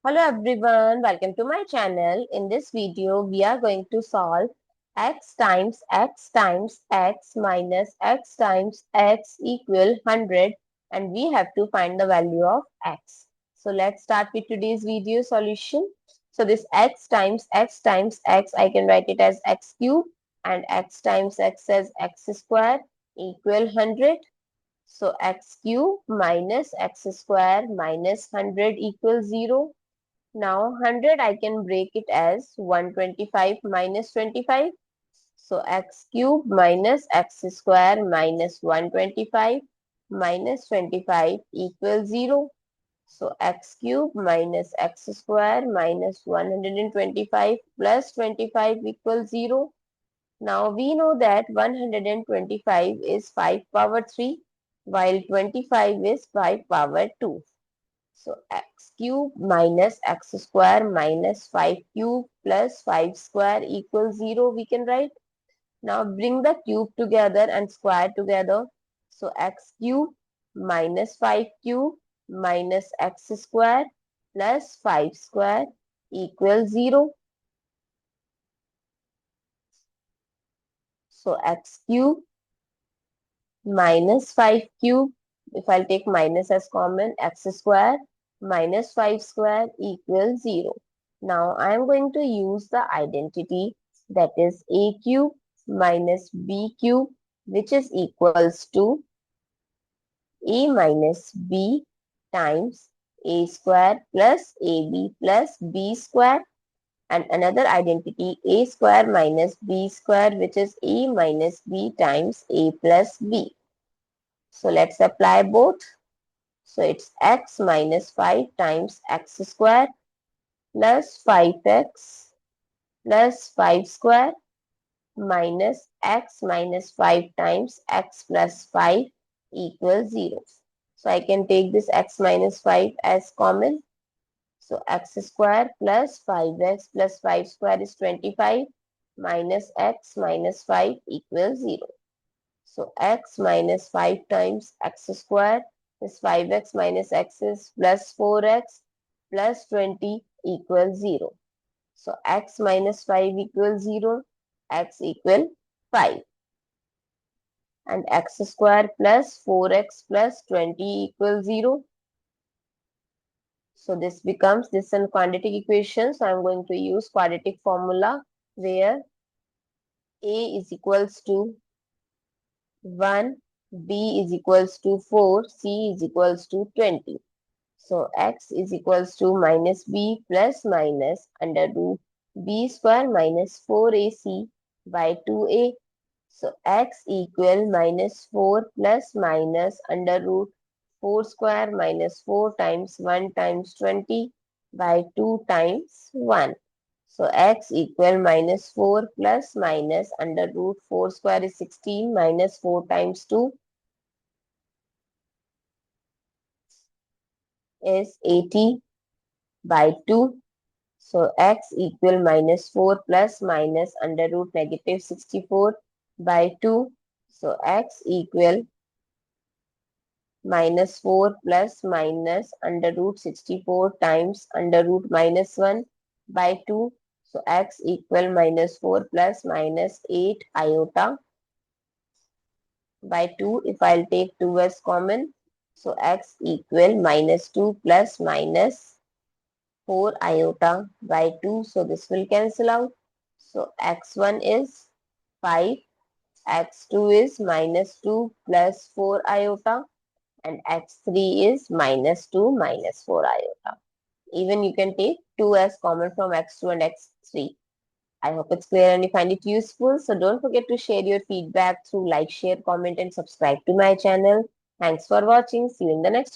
Hello everyone, welcome to my channel. In this video, we are going to solve x times x times x minus x times x equal 100 and we have to find the value of x. So let's start with today's video solution. So this x times x times x, I can write it as x cube and x times x as x square equal 100. So x cube minus x square minus 100 equals 0. Now 100 I can break it as 125 minus 25. So x cube minus x square minus 125 minus 25 equals 0. So x cube minus x square minus 125 plus 25 equals 0. Now we know that 125 is 5 power 3 while 25 is 5 power 2. So x cube minus x square minus 5 cube plus 5 square equals 0 we can write. Now bring the cube together and square together. So x cube minus 5 cube minus x square plus 5 square equals 0. So x cube minus 5 cube, if I'll take minus as common, x square minus 5 square equals 0. Now I am going to use the identity that is a cube minus b cube, which is equals to a minus b times a square plus ab plus b square, and another identity a square minus b square, which is a minus b times a plus b. So let's apply both. So it's x minus 5 times x square plus 5x plus 5 square minus x minus 5 times x plus 5 equals 0. So I can take this x minus 5 as common. So x square plus 5x plus 5 square is 25 minus x minus 5 equals 0. So x minus 5 times x square is 5x minus x is plus 4x plus 20 equals 0. So x minus 5 equals 0, x equal 5. And x square plus 4x plus 20 equals 0. So this becomes this is a quadratic equation. So I'm going to use quadratic formula where a is equals to 1, b is equals to 4, c is equals to 20. So x is equals to minus b plus minus under root b square minus 4ac by 2a. So x equal minus 4 plus minus under root 4 square minus 4 times 1 times 20 by 2 times 1. So x equal minus 4 plus minus under root 4 square is 16 minus 4 times 2 is 80 by 2. So x equal minus 4 plus minus under root negative 64 by 2. So x equal minus 4 plus minus under root 64 times under root minus 1 by 2. So x equal minus 4 plus minus 8 iota by 2. If I'll take 2 as common, so x equal minus 2 plus minus 4 iota by 2. So this will cancel out. So x1 is 5, x2 is minus 2 plus 4 iota, and x3 is minus 2 minus 4 iota. Even you can take 2 as common from x2 and x3. I hope it's clear and you find it useful. So don't forget to share your feedback through like, share, comment and subscribe to my channel. Thanks for watching. See you in the next video.